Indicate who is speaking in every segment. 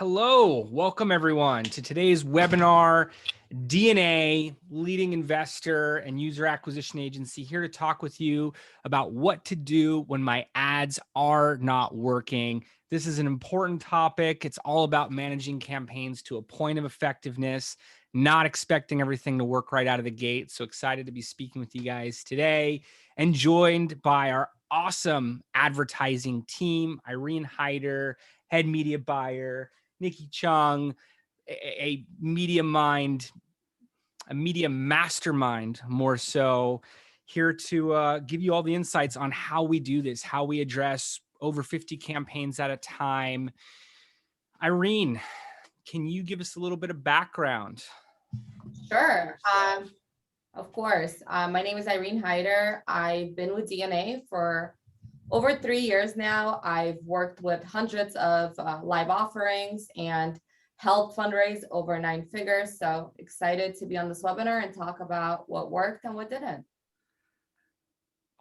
Speaker 1: Hello, welcome everyone to today's webinar, DNA, leading investor and user acquisition agency, here to talk with you about what to do when my ads are not working. This is an important topic. It's all about managing campaigns to a point of effectiveness, not expecting everything to work right out of the gate. So excited to be speaking with you guys today and joined by our awesome advertising team, Irene Hyder, head media buyer, Nikki Chung, a media mind, a media mastermind, more so, here to give you all the insights on how we do this, how we address over 50 campaigns at a time. Irene, can you give us a little bit of background?
Speaker 2: Sure. Of course. My name is Irene Hyder. I've been with DNA for over 3 years now. I've worked with hundreds of live offerings and helped fundraise over 9 figures. So excited to be on this webinar and talk about what worked and what didn't.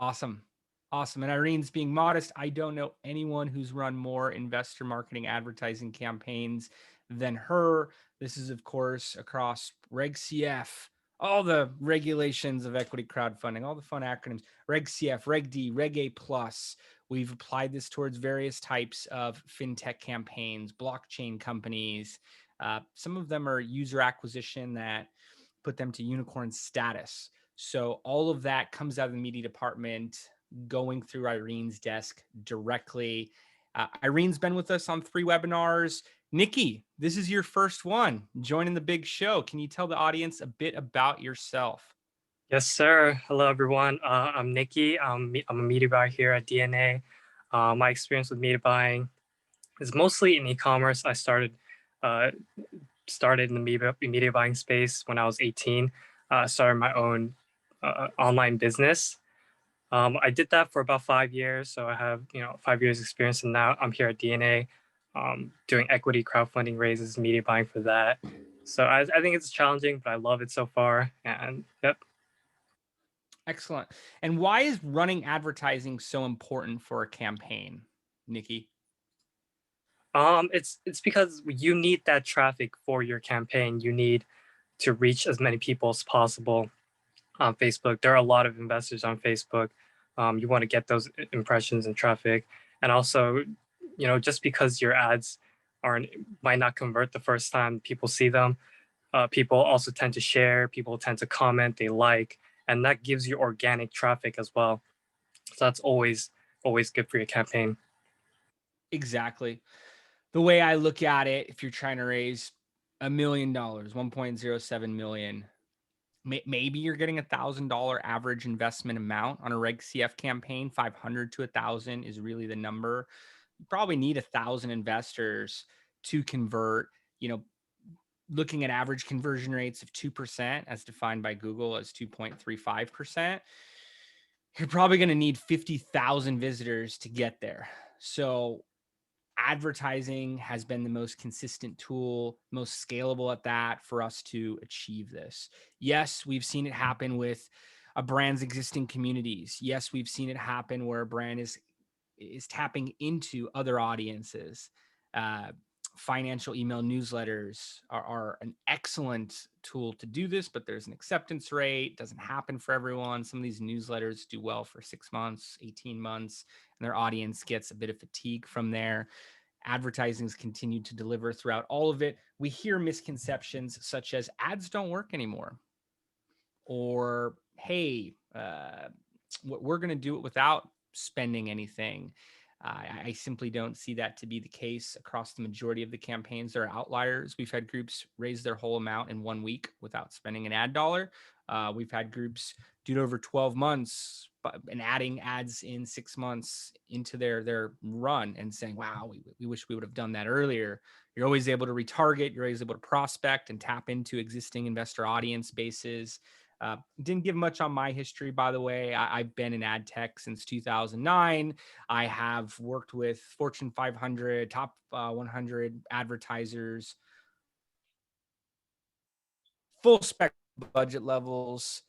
Speaker 1: Awesome. Awesome. And Irene's being modest. I don't know anyone who's run more investor marketing advertising campaigns than her. This is, of course, across Reg CF, all the regulations of equity crowdfunding, all the fun acronyms, Reg CF, Reg D, Reg A plus. We've applied this towards various types of fintech campaigns, blockchain companies. Some of them are user acquisition that put them to unicorn status. So all of that comes out of the media department, going through Irene's desk directly. Irene's been with us on 3 webinars. Nikki, this is your first one, joining the big show. Can you tell the audience a bit about yourself?
Speaker 3: Yes, sir. Hello, everyone. I'm Nikki. I'm a media buyer here at DNA. My experience with media buying is mostly in e-commerce. I started in the media buying space when I was 18. Started my own online business. I did that for about 5 years, so I have 5 years experience, and now I'm here at DNA, doing equity crowdfunding raises, media buying for that. So I think it's challenging, but I love it so far. And yep.
Speaker 1: Excellent. And why is running advertising so important for a campaign, Nikki?
Speaker 3: It's because you need that traffic for your campaign. You need to reach as many people as possible on Facebook. There are a lot of investors on Facebook. You want to get those impressions and traffic, and also, just because your ads might not convert the first time people see them, people also tend to share. People tend to comment. They like, and that gives you organic traffic as well. So that's always good for your campaign.
Speaker 1: Exactly. The way I look at it, if you're trying to raise $1 million, 1.07 million, maybe you're getting $1,000 average investment amount on a Reg CF campaign. 500 to 1,000 is really the number. You probably need 1,000 investors to convert. Looking at average conversion rates of 2%, as defined by Google as 2.35%, you're probably going to need 50,000 visitors to get there. So advertising has been the most consistent tool, most scalable at that, for us to achieve this. Yes, we've seen it happen with a brand's existing communities. Yes, we've seen it happen where a brand is tapping into other audiences. Financial email newsletters are an excellent tool to do this, but there's an acceptance rate. It doesn't happen for everyone. Some of these newsletters do well for 6 months, 18 months, and their audience gets a bit of fatigue from there. Advertising's continued to deliver throughout all of it. We hear misconceptions such as ads don't work anymore, or hey, we're going to do it without spending anything. I simply don't see that to be the case across the majority of the campaigns. There are outliers. We've had groups raise their whole amount in 1 week without spending an ad dollar. We've had groups do it over 12 months and adding ads in 6 months into their run and saying, wow, we wish we would have done that earlier. You're always able to retarget. You're always able to prospect and tap into existing investor audience bases. Didn't give much on my history, by the way. I've been in ad tech since 2009. I have worked with Fortune 500, top 100 advertisers, full spectrum budget levels,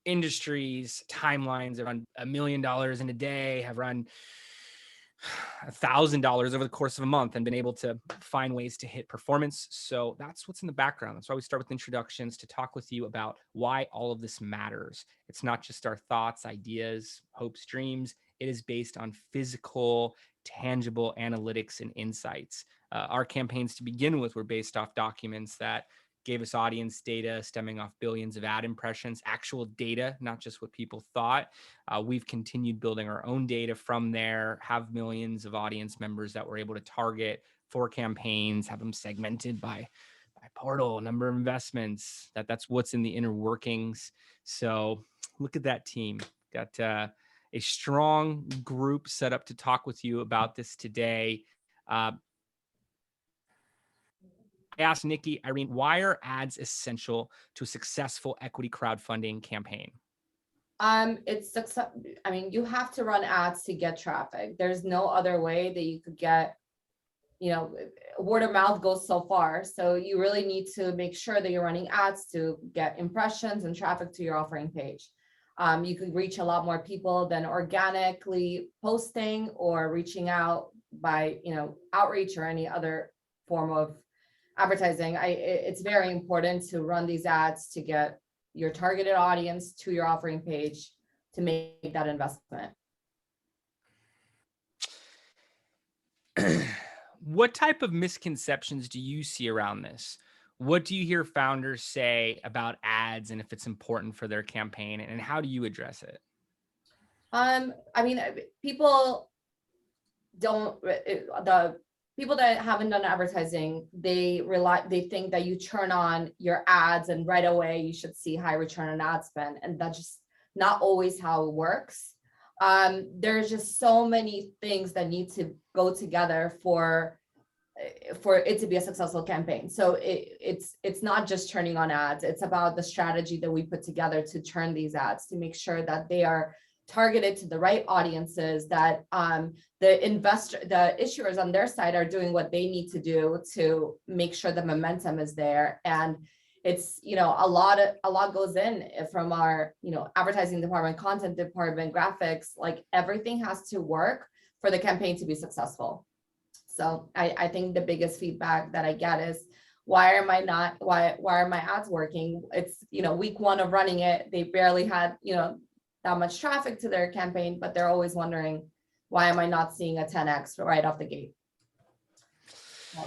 Speaker 1: industries, timelines. I've run $1 million in a day, have run $1,000 over the course of a month and been able to find ways to hit performance. So that's what's in the background. That's why we start with introductions to talk with you about why all of this matters. It's not just our thoughts, ideas, hopes, dreams. It is based on physical, tangible analytics and insights. Our campaigns to begin with were based off documents that gave us audience data stemming off billions of ad impressions, actual data, not just what people thought. We've continued building our own data from there, have millions of audience members that we're able to target for campaigns, have them segmented by portal, number of investments. That's what's in the inner workings. So look at that team. Got a strong group set up to talk with you about this today. I asked Nikki, Irene, why are ads essential to a successful equity crowdfunding campaign?
Speaker 2: It's success. I mean, you have to run ads to get traffic. There's no other way that you could get, word of mouth goes so far. So you really need to make sure that you're running ads to get impressions and traffic to your offering page. You could reach a lot more people than organically posting or reaching out by, outreach or any other form of advertising. It's very important to run these ads to get your targeted audience to your offering page to make that investment.
Speaker 1: What type of misconceptions do you see around this? What do you hear founders say about ads and if it's important for their campaign, and how do you address it?
Speaker 2: I mean, people don't, the people that haven't done advertising, they think that you turn on your ads and right away you should see high return on ad spend. And that's just not always how it works. There's just so many things that need to go together for it to be a successful campaign. So it's not just turning on ads. It's about the strategy that we put together to turn these ads to make sure that they are targeted to the right audiences, that the issuers on their side are doing what they need to do to make sure the momentum is there. And it's, a lot goes in from our, advertising department, content department, graphics, like everything has to work for the campaign to be successful. So I think the biggest feedback that I get is, why are my ads working? It's, week one of running it, they barely had, that much traffic to their campaign, but they're always wondering, why am I not seeing a 10x right off the gate? So.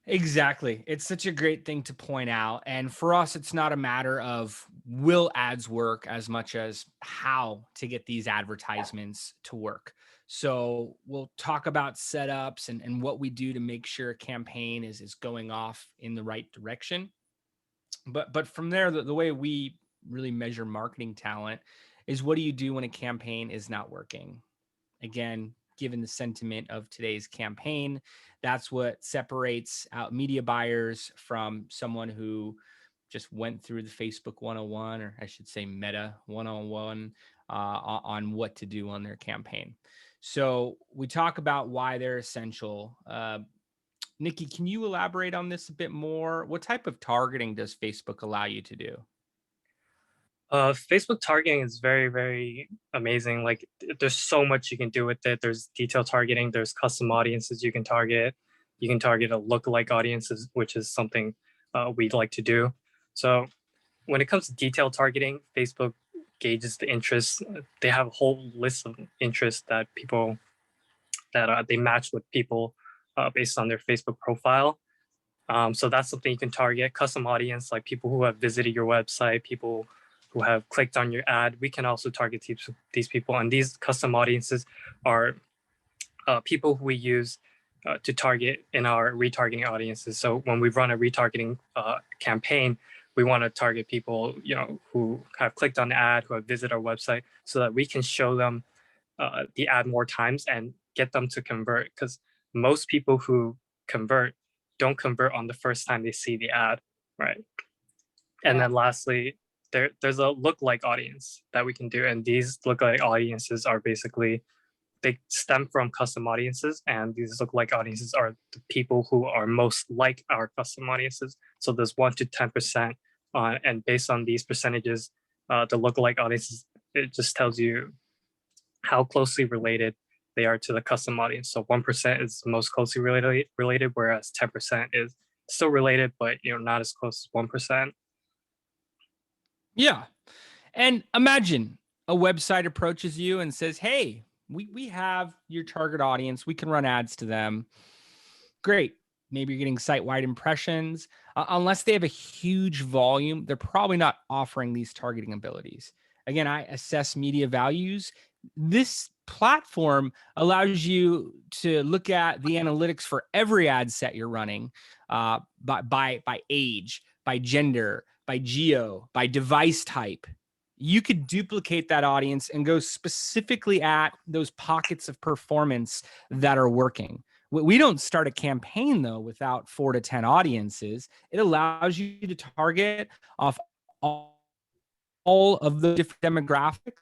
Speaker 1: Exactly. It's such a great thing to point out. And for us, it's not a matter of will ads work as much as how to get these advertisements to work. So we'll talk about setups and what we do to make sure a campaign is going off in the right direction. But from there, the way we really measure marketing talent is, what do you do when a campaign is not working? Again, given the sentiment of today's campaign, that's what separates out media buyers from someone who just went through the Facebook 101, or I should say Meta 101, on what to do on their campaign. So we talk about why they're essential. Nikki, can you elaborate on this a bit more? What type of targeting does Facebook allow you to do?
Speaker 3: Facebook targeting is very, very amazing. Like, there's so much you can do with it. There's detail targeting, there's custom audiences you can target. You can target a lookalike audiences, which is something we'd like to do. So when it comes to detail targeting, Facebook gauges the interest. They have a whole list of interests that people that they match with people based on their Facebook profile. So that's something you can target. Custom audience, like people who have visited your website, people who have clicked on your ad. We can also target these people. And these custom audiences are people who we use to target in our retargeting audiences. So when we run a retargeting campaign, we want to target people, who have clicked on the ad, who have visited our website, so that we can show them the ad more times and get them to convert. Because most people who convert don't convert on the first time they see the ad, right? And then lastly, there's a lookalike audience that we can do, and these lookalike audiences are basically, they stem from custom audiences, and these lookalike audiences are the people who are most like our custom audiences. So there's 1 to 10%, and based on these percentages, the lookalike audiences, it just tells you how closely related they are to the custom audience. So 1% is most closely related, whereas 10% is still related, but not as close as 1%.
Speaker 1: Yeah. And imagine a website approaches you and says, hey, we have your target audience. We can run ads to them. Great. Maybe you're getting site-wide impressions. Unless they have a huge volume, they're probably not offering these targeting abilities. Again, I assess media values. This platform allows you to look at the analytics for every ad set you're running by age, by gender, by geo, by device type. You could duplicate that audience and go specifically at those pockets of performance that are working. We don't start a campaign, though, without 4 to 10 audiences. It allows you to target off all of the different demographics,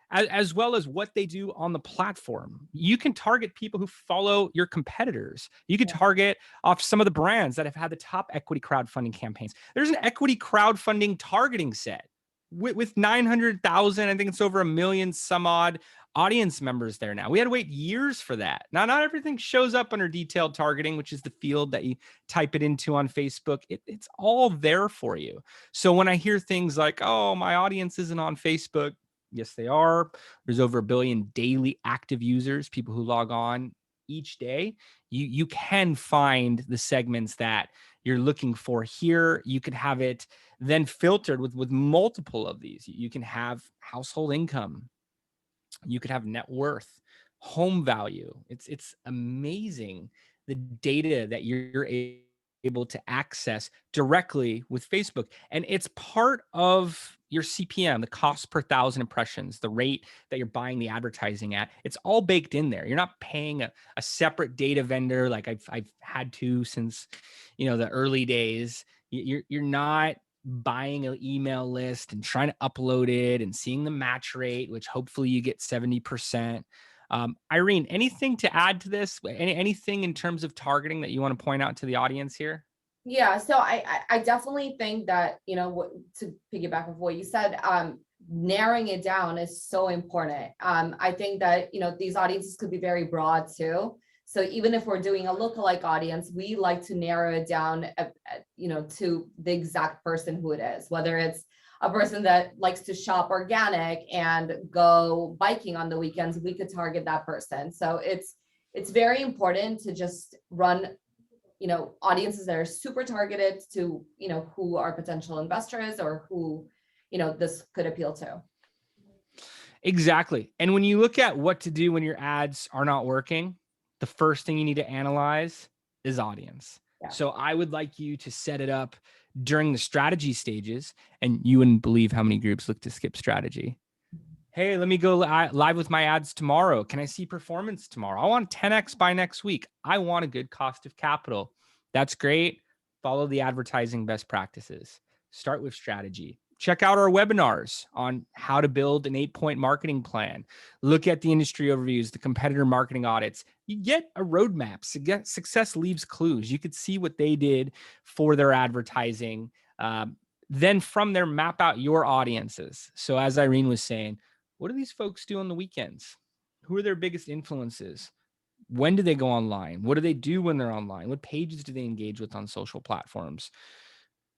Speaker 1: as well as what they do on the platform. You can target people who follow your competitors. You could target off some of the brands that have had the top equity crowdfunding campaigns. There's an equity crowdfunding targeting set with 900,000, I think it's over 1 million some odd audience members there now. We had to wait years for that. Now, not everything shows up under detailed targeting, which is the field that you type it into on Facebook. It's all there for you. So when I hear things like, oh, my audience isn't on Facebook, yes, they are. There's over 1 billion daily active users, people who log on each day. You can find the segments that you're looking for here. You could have it then filtered with multiple of these. You can have household income. You could have net worth, home value. It's amazing the data that you're able to access directly with Facebook. And it's part of your CPM, the cost per thousand impressions, the rate that you're buying the advertising at. It's all baked in there. You're not paying a separate data vendor like I've had to since the early days. You're not buying an email list and trying to upload it and seeing the match rate, which hopefully you get 70%. Irene, anything to add to this? Anything in terms of targeting that you want to point out to the audience here?
Speaker 2: Yeah, so I definitely think that, to piggyback of what you said, narrowing it down is so important. I think that, these audiences could be very broad too. So even if we're doing a lookalike audience, we like to narrow it down, to the exact person who it is, whether it's a person that likes to shop organic and go biking on the weekends, we could target that person. So it's very important to just run audiences that are super targeted to, who our potential investors or who, this could appeal to.
Speaker 1: Exactly. And when you look at what to do when your ads are not working, the first thing you need to analyze is audience. Yeah. So I would like you to set it up during the strategy stages, and you wouldn't believe how many groups look to skip strategy. Hey, let me go live with my ads tomorrow. Can I see performance tomorrow? I want 10x by next week. I want a good cost of capital. That's great. Follow the advertising best practices. Start with strategy. Check out our webinars on how to build an 8-point marketing plan. Look at the industry overviews, the competitor marketing audits. You get a roadmap. Success leaves clues. You could see what they did for their advertising. Then from there, map out your audiences. So as Irene was saying, what do these folks do on the weekends? Who are their biggest influences? When do they go online? What do they do when they're online? What pages do they engage with on social platforms?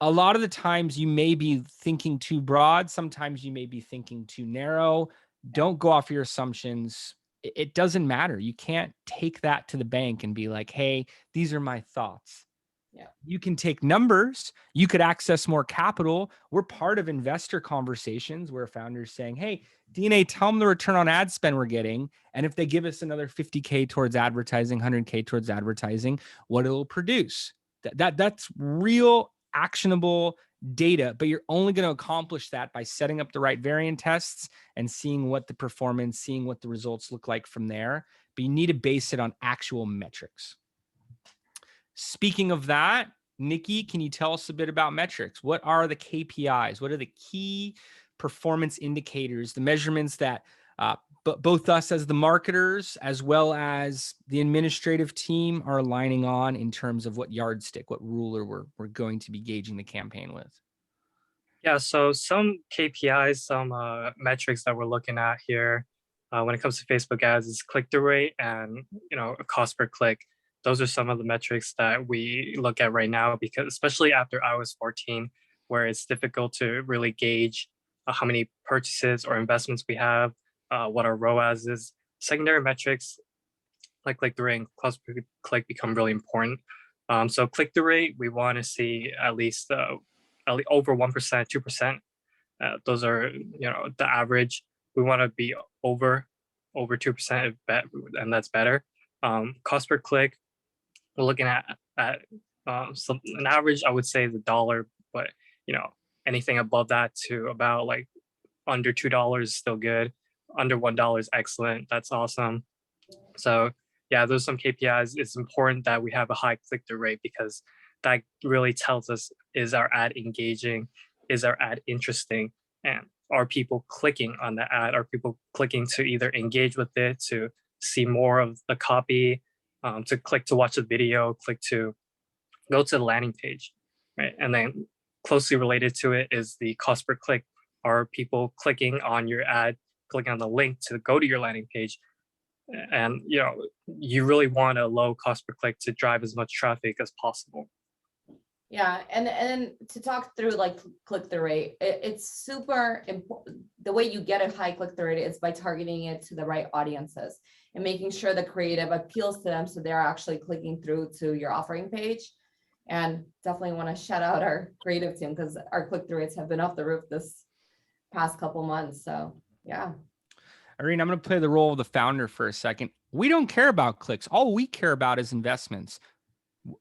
Speaker 1: A lot of the times you may be thinking too broad. Sometimes you may be thinking too narrow. Don't go off your assumptions. It doesn't matter. You can't take that to the bank and be like, hey, these are my thoughts. Yeah. You can take numbers. You could access more capital. We're part of investor conversations where founders saying, hey, DNA, tell them the return on ad spend we're getting. And if they give us another 50K towards advertising, 100K towards advertising, what it'll produce. That's real actionable data, but you're only going to accomplish that by setting up the right variant tests and seeing what the performance, seeing what the results look like from there. But you need to base it on actual metrics. Speaking of that, Nikki, can you tell us a bit about metrics? What are the KPIs? What are the key performance indicators, the measurements that both us as the marketers as well as the administrative team are aligning on in terms of what yardstick, what ruler we're going to be gauging the campaign with?
Speaker 3: Yeah, so some KPIs, some metrics that we're looking at here. when it comes to Facebook ads is click-through rate and a cost per click. Those are some of the metrics that we look at right now, because especially after iOS 14, where it's difficult to really gauge how many purchases or investments we have, what our ROAS is. Secondary metrics like click-through rate and cost per click become really important. So click-through rate, we want to see at least over 1%, 2%. Those are the average. We want to be over 2%, and that's better. Cost per click, we're looking at an average, I would say, is $1, but anything above that to about like under $2 is still good. Under $1 is excellent. That's awesome. So yeah, those are some KPIs. It's important that we have a high click-through rate, because that really tells us, is our ad engaging? Is our ad interesting? And are people clicking on the ad? Are people clicking to either engage with it, to see more of the copy, to click to watch the video, click to go to the landing page, right? And then closely related to it is the cost per click. Are people clicking on your ad, clicking on the link to go to your landing page? And you really want a low cost per click to drive as much traffic as possible.
Speaker 2: Yeah, and to talk through like click-through rate, it's super important. The way you get a high click-through rate is by targeting it to the right audiences and making sure the creative appeals to them, so they're actually clicking through to your offering page. And definitely want to shout out our creative team, because our click-through rates have been off the roof this past couple months. So yeah.
Speaker 1: Irene, I'm going to play the role of the founder for a second. We don't care about clicks. All we care about is investments.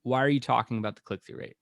Speaker 1: Why are you talking about the click-through rate?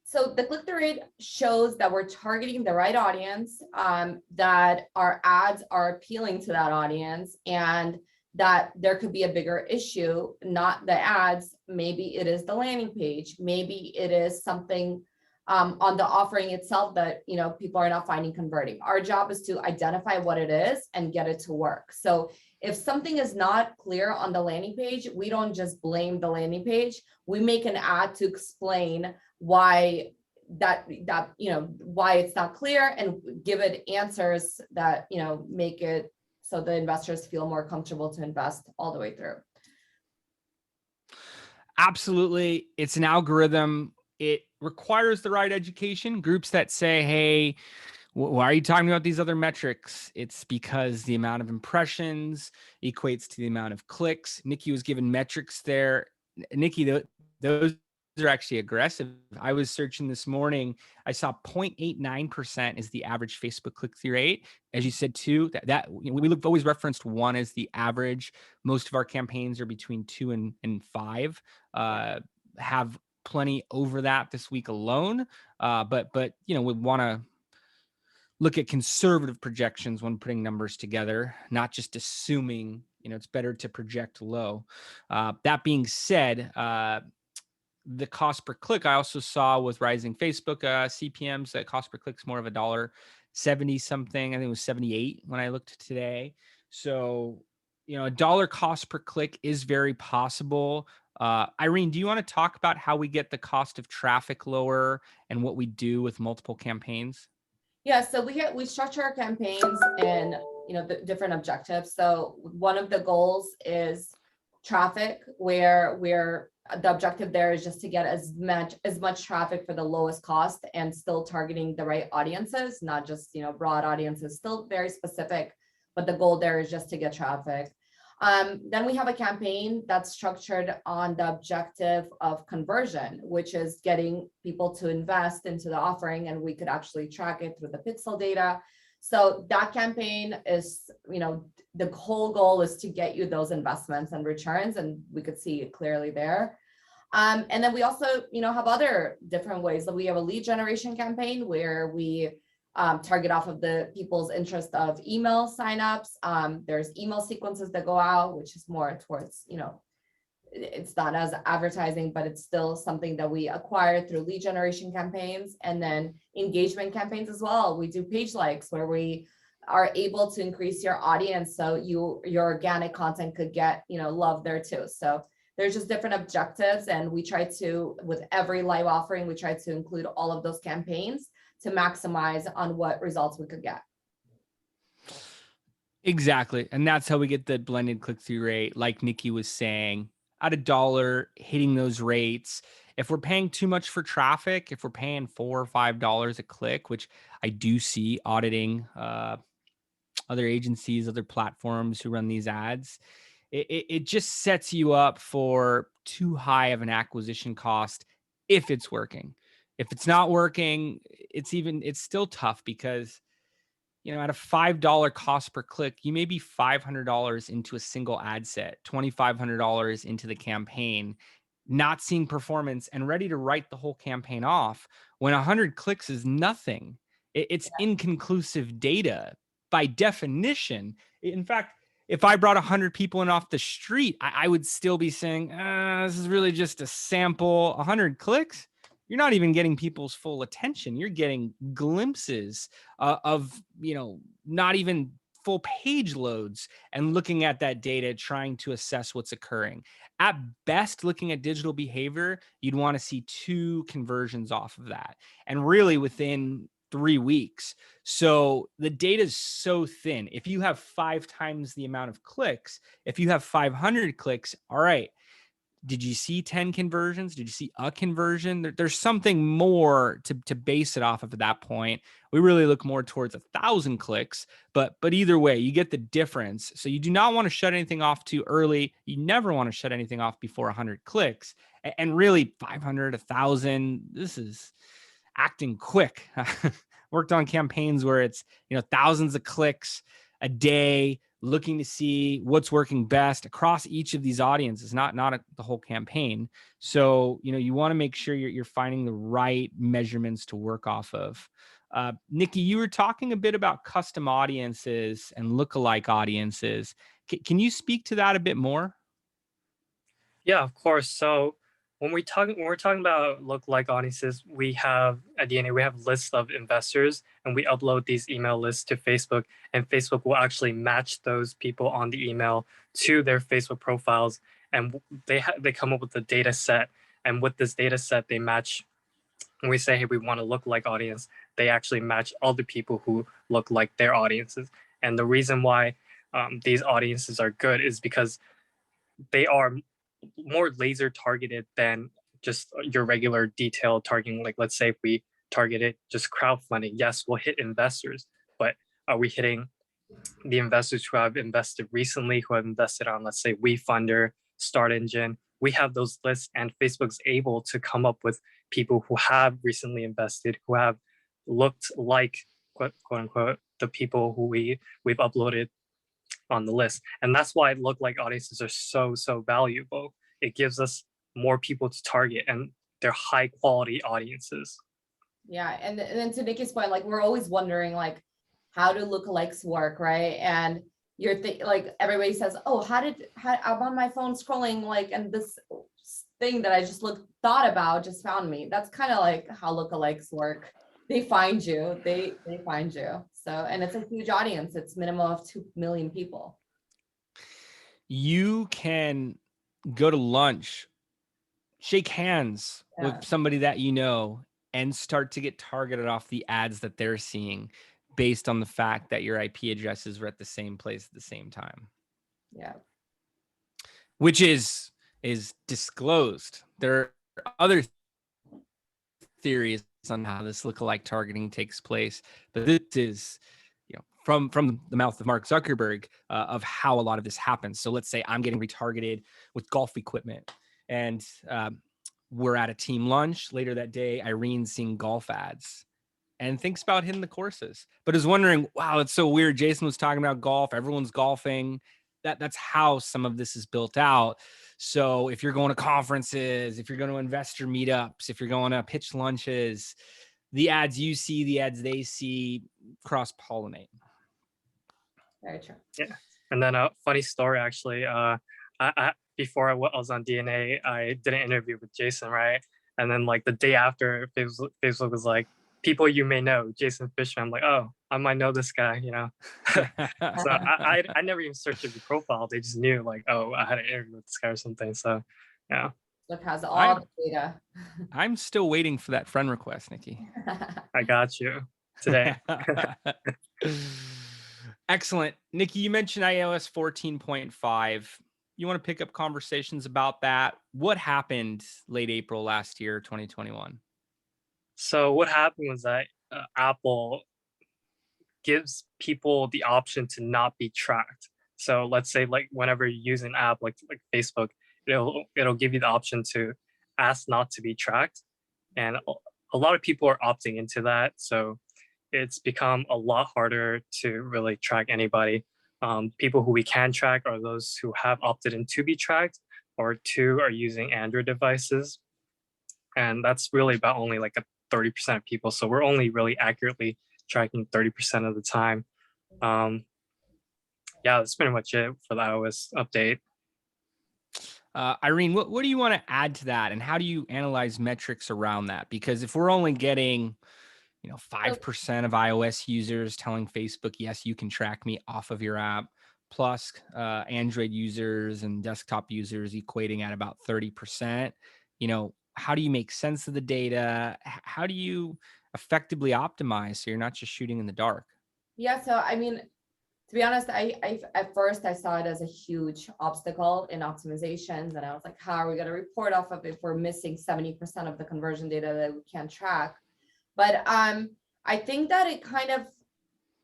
Speaker 2: So the click-through rate shows that we're targeting the right audience, that our ads are appealing to that audience, and that there could be a bigger issue, not the ads. Maybe it is the landing page. Maybe it is something on the offering itself that people are not finding converting. Our job is to identify what it is and get it to work. So if something is not clear on the landing page, we don't just blame the landing page. We make an ad to explain why why it's not clear, and give it answers that make it so the investors feel more comfortable to invest all the way through.
Speaker 1: Absolutely. It's an algorithm. It requires the right education. Groups that say, hey, why are you talking about these other metrics? It's because the amount of impressions equates to the amount of clicks. Nikki was given metrics there. Nikki, those are actually aggressive. I was searching this morning. I saw 0.89% is the average Facebook click-through rate. As you said, too, we've always referenced 1 as the average. Most of our campaigns are between 2 and 5. Have plenty over that this week alone. But we want to look at conservative projections when putting numbers together, not just assuming, it's better to project low. That being said, the cost per click I also saw with rising Facebook CPMs, that cost per click is more of $1.70 something. I think it was 78 when I looked today. So, a dollar cost per click is very possible. Irene, do you want to talk about how we get the cost of traffic lower and what we do with multiple campaigns?
Speaker 2: Yeah, so we structure our campaigns in the different objectives. So one of the goals is traffic, where the objective there is just to get as much traffic for the lowest cost, and still targeting the right audiences, not just broad audiences, still very specific, but the goal there is just to get traffic. Then we have a campaign that's structured on the objective of conversion, which is getting people to invest into the offering, and we could actually track it through the pixel data. So that campaign is, the whole goal is to get you those investments and returns, and we could see it clearly there. And then we also, have other different ways. So we have a lead generation campaign where we target off of the people's interest of email signups. There's email sequences that go out, which is more towards, it's not as advertising, but it's still something that we acquire through lead generation campaigns. And then engagement campaigns as well. We do page likes, where we are able to increase your audience, so your organic content could get love there too. So there's just different objectives, and we try to, with every live offering, we try to include all of those campaigns to maximize on what results we could get.
Speaker 1: Exactly. And that's how we get the blended click-through rate, like Nikki was saying, at $1, hitting those rates. If we're paying too much for traffic, if we're paying $4 or $5 a click, which I do see auditing other agencies, other platforms who run these ads, it just sets you up for too high of an acquisition cost if it's working. If it's not working, it's still tough because at a $5 cost per click, you may be $500 into a single ad set, $2,500 into the campaign, not seeing performance and ready to write the whole campaign off when 100 clicks is nothing. It's inconclusive data by definition. In fact, if I brought 100 people in off the street, I would still be saying, this is really just a sample. 100 clicks, you're not even getting people's full attention. You're getting glimpses of not even full page loads, and looking at that data, trying to assess what's occurring. At best, looking at digital behavior, you'd want to see 2 conversions off of that, and really within 3 weeks. So the data is so thin. If you have 5 times the amount of clicks, if you have 500 clicks, all right, did you see 10 conversions? Did you see a conversion? There's something more to base it off of at that point. We really look more towards 1,000 clicks, but either way, you get the difference. So you do not want to shut anything off too early. You never want to shut anything off before 100 clicks. And really 500, 1,000, this is acting quick. Worked on campaigns where it's, thousands of clicks a day, looking to see what's working best across each of these audiences, not the whole campaign. So, you want to make sure you're finding the right measurements to work off of. Nikki, you were talking a bit about custom audiences and lookalike audiences. Can you speak to that a bit more?
Speaker 3: Yeah, of course. So when we're talking about lookalike audiences, we have at DNA we have lists of investors, and we upload these email lists to Facebook, and Facebook will actually match those people on the email to their Facebook profiles, and they come up with a data set, and with this data set they match. When we say, hey, we want a lookalike audience, they actually match all the people who look like their audiences. And the reason why these audiences are good is because they are more laser targeted than just your regular detailed targeting. Like, let's say if we targeted just crowdfunding, yes, we'll hit investors, but are we hitting the investors who have invested recently, who have invested on, let's say, WeFunder, Start Engine? We have those lists, and Facebook's able to come up with people who have recently invested, who have looked like, quote unquote, the people who we've uploaded on the list. And that's why lookalike audiences are so valuable. It gives us more people to target, and they're high quality audiences.
Speaker 2: Yeah, and then to Nikki's point, like we're always wondering like how do lookalikes work, right? And like everybody says, oh, how I'm on my phone scrolling, like, and this thing that I just thought about just found me. That's kind of like how lookalikes work. They find you, they find you. So, and it's a huge audience. It's minimum of 2 million people.
Speaker 1: You can go to lunch, shake hands with somebody that and start to get targeted off the ads that they're seeing based on the fact that your IP addresses were at the same place at the same time.
Speaker 2: Yeah.
Speaker 1: Which is disclosed. There are other theories on how this lookalike targeting takes place, but this is from the mouth of Mark Zuckerberg of how a lot of this happens. So let's say I'm getting retargeted with golf equipment, and we're at a team lunch later that day. Irene's seeing golf ads and thinks about hitting the courses, but is wondering, wow, it's so weird. Jason was talking about golf. Everyone's golfing. That's how some of this is built out. So if you're going to conferences, if you're going to investor meetups, if you're going to pitch lunches, the ads you see, the ads they see, cross-pollinate.
Speaker 2: Very true.
Speaker 3: Yeah. And then a funny story, actually. I before I was on DNA, I did an interview with Jason, right? And then like the day after, Facebook was like, people you may know, Jason Fishman. I'm like, oh, I might know this guy, So I never even searched your profile. They just knew like, oh, I had an interview with this guy or something. So yeah.
Speaker 2: It has all the data.
Speaker 1: I'm still waiting for that friend request, Nikki.
Speaker 3: I got you today.
Speaker 1: Excellent. Nikki, you mentioned iOS 14.5. You want to pick up conversations about that? What happened late April last year, 2021?
Speaker 3: So what happened was that Apple gives people the option to not be tracked. So let's say like whenever you use an app like Facebook, it'll give you the option to ask not to be tracked, and a lot of people are opting into that. So it's become a lot harder to really track anybody. People who we can track are those who have opted in to be tracked, or two are using Android devices, and that's really about only like a 30% of people. So we're only really accurately tracking 30% of the time. Um, yeah, that's pretty much it for the iOS update.
Speaker 1: Irene, what do you want to add to that, and how do you analyze metrics around that? Because if we're only getting,
Speaker 2: So
Speaker 1: 5% of iOS users telling Facebook, yes, you can track me off of your app, plus Android users and desktop users equating at about 30%, how do you make sense of the data? How do you effectively optimize so you're not just shooting in the dark?
Speaker 2: yeah, so I mean, to be honest, I at first I saw it as a huge obstacle in optimizations, and I was like, how are we going to report off of if we're missing 70% of the conversion data that we can't track? But I think that it kind of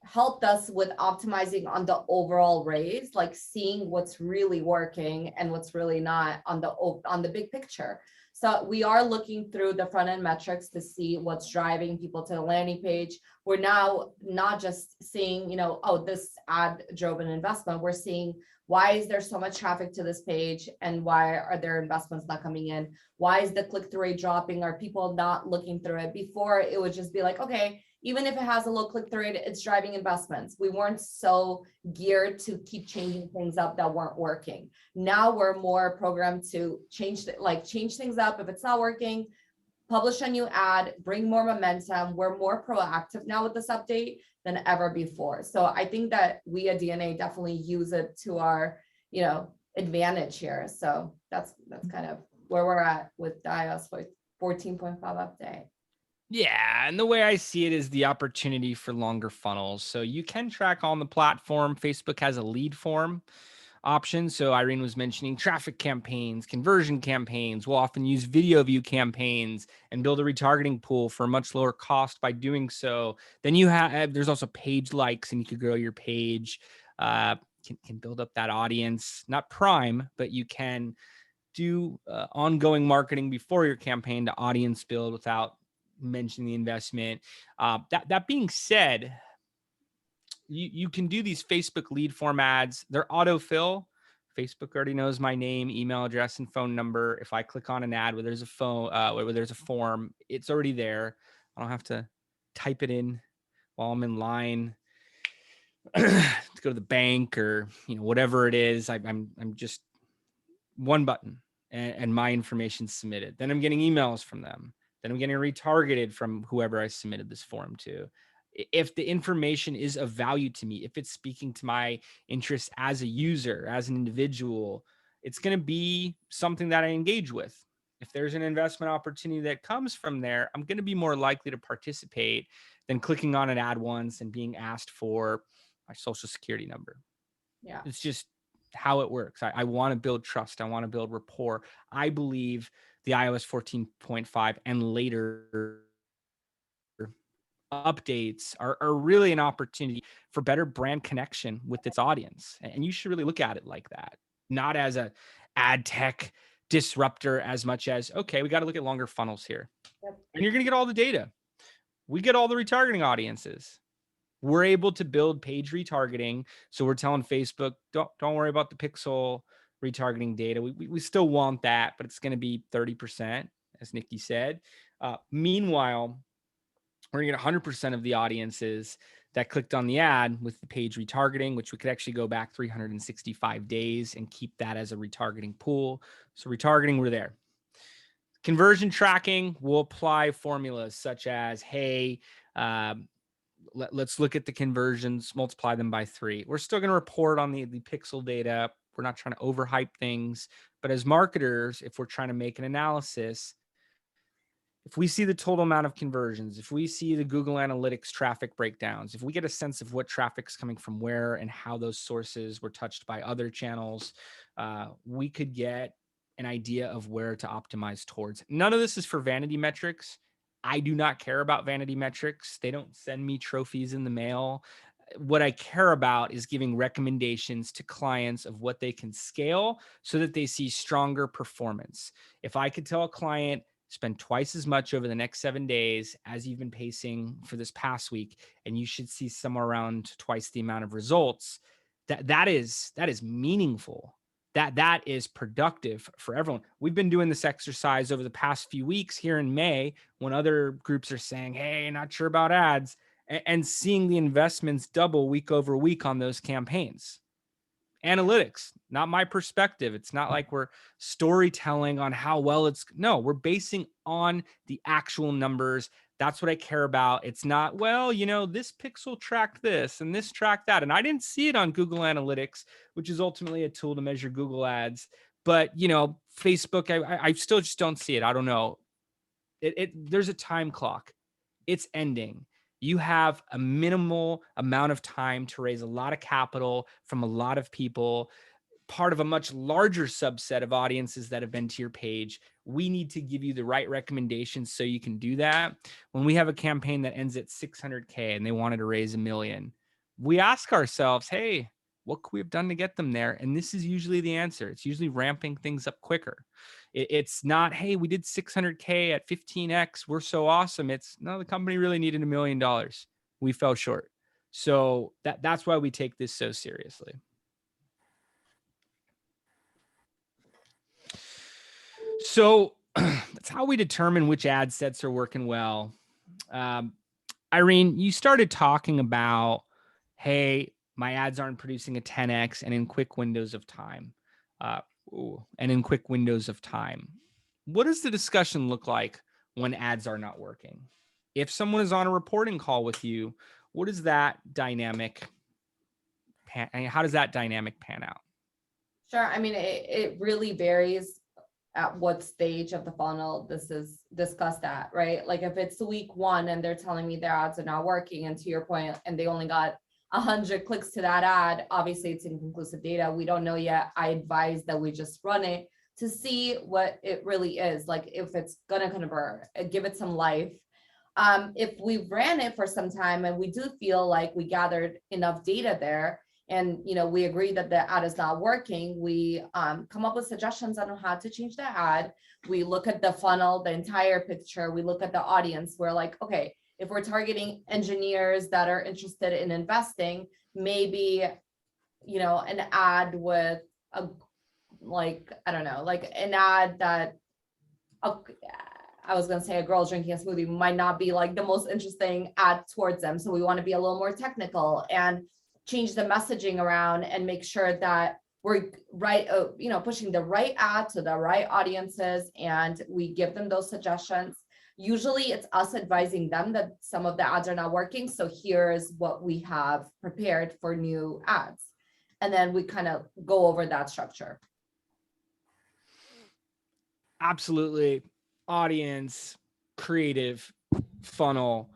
Speaker 2: helped us with optimizing on the overall raise, like seeing what's really working and what's really not on the big picture. So we are looking through the front end metrics to see what's driving people to the landing page. We're now not just seeing, oh, this ad drove an investment. We're seeing, why is there so much traffic to this page, and why are there investments not coming in? Why is the click-through rate dropping? Are people not looking through it? Before, it would just be like, okay, even if it has a low click-through rate, it's driving investments. We weren't so geared to keep changing things up that weren't working. Now we're more programmed to change things up. If it's not working, publish a new ad, bring more momentum. We're more proactive now with this update than ever before. So I think that we at DNA definitely use it to our, advantage here. So that's kind of where we're at with the iOS 14.5 update.
Speaker 1: Yeah, and the way I see it is the opportunity for longer funnels. So you can track on the platform. Facebook has a lead form option. So Irene was mentioning traffic campaigns, conversion campaigns. We'll often use video view campaigns and build a retargeting pool for a much lower cost by doing so. Then there's also page likes, and you could grow your page. Can build up that audience, not prime, but you can do ongoing marketing before your campaign to audience build without mentioning the investment. That being said, you can do these Facebook lead form ads. They're autofill. Facebook already knows my name, email address, and phone number. If I click on an ad where there's a where there's a form, it's already there. I don't have to type it in while I'm in line to go to the bank or whatever it is. I'm just one button and my information submitted. Then I'm getting emails from them. Then I'm getting retargeted from whoever I submitted this form to. If the information is of value to me, if it's speaking to my interest as a user, as an individual, it's going to be something that I engage with. If there's an investment opportunity that comes from there, I'm going to be more likely to participate than clicking on an ad once and being asked for my social security number.
Speaker 2: Yeah.
Speaker 1: It's just how it works. I want to build trust. I want to build rapport. I believe the iOS 14.5 and later updates are really an opportunity for better brand connection with its audience. And you should really look at it like that, not as a ad tech disruptor as much as, okay, we got to look at longer funnels here.
Speaker 2: Yep.
Speaker 1: And you're going to get all the data. We get all the retargeting audiences. We're able to build page retargeting. So we're telling Facebook, don't worry about the pixel retargeting data. We still want that, but it's going to be 30%, as Nikki said. Meanwhile, we're going to get 100% of the audiences that clicked on the ad with the page retargeting, which we could actually go back 365 days and keep that as a retargeting pool. So retargeting, we're there. Conversion tracking, we'll apply formulas such as, hey, let's look at the conversions, multiply them by 3. We're still going to report on the pixel data. We're not trying to overhype things. But as marketers, if we're trying to make an analysis, if we see the total amount of conversions, if we see the Google Analytics traffic breakdowns, if we get a sense of what traffic's coming from where and how those sources were touched by other channels, we could get an idea of where to optimize towards. None of this is for vanity metrics. I do not care about vanity metrics. They don't send me trophies in the mail. What I care about is giving recommendations to clients of what they can scale so that they see stronger performance. If I could tell a client, spend twice as much over the next 7 days as you've been pacing for this past week, and you should see somewhere around twice the amount of results, that is meaningful. That is productive for everyone. We've been doing this exercise over the past few weeks here in May when other groups are saying, hey, not sure about ads, and seeing the investments double week over week on those campaigns. Analytics, not my perspective. It's not like we're storytelling on how well it's, no, we're basing on the actual numbers. That's what I care about. It's not, well, this pixel tracked this and this tracked that. And I didn't see it on Google Analytics, which is ultimately a tool to measure Google ads. But, Facebook, I still just don't see it. I don't know. There's a time clock. It's ending. You have a minimal amount of time to raise a lot of capital from a lot of people, part of a much larger subset of audiences that have been to your page. We need to give you the right recommendations so you can do that. When we have a campaign that ends at 600K and they wanted to raise $1 million, we ask ourselves, hey, what could we have done to get them there? And this is usually the answer. It's usually ramping things up quicker. It's not, hey, we did 600K at 15X. We're so awesome. It's no, the company really needed $1 million. We fell short. So that's why we take this so seriously. So that's how we determine which ad sets are working well. Irene, you started talking about, hey, my ads aren't producing a 10X and in quick windows of time. What does the discussion look like when ads are not working? If someone is on a reporting call with you, what is that dynamic? How does that dynamic pan out?
Speaker 2: Sure. I mean, it really varies at what stage of the funnel this is discussed at, right? Like if it's week 1 and they're telling me their ads are not working, and to your point, and they only got 100 clicks to that ad, obviously it's inconclusive data. We don't know yet. I advise that we just run it to see what it really is. Like if it's gonna convert, give it some life. If we've ran it for some time and we do feel like we gathered enough data there, and we agree that the ad is not working, we come up with suggestions on how to change the ad. We look at the funnel, the entire picture. We look at the audience. We're like, okay, if we're targeting engineers that are interested in investing, maybe an ad with a, like, I don't know, like an ad that I was going to say a girl drinking a smoothie might not be like the most interesting ad towards them. So we want to be a little more technical and change the messaging around and make sure that we're right, pushing the right ad to the right audiences, and we give them those suggestions. Usually it's us advising them that some of the ads are not working. So here's what we have prepared for new ads. And then we kind of go over that structure.
Speaker 1: Absolutely. Audience, creative, funnel.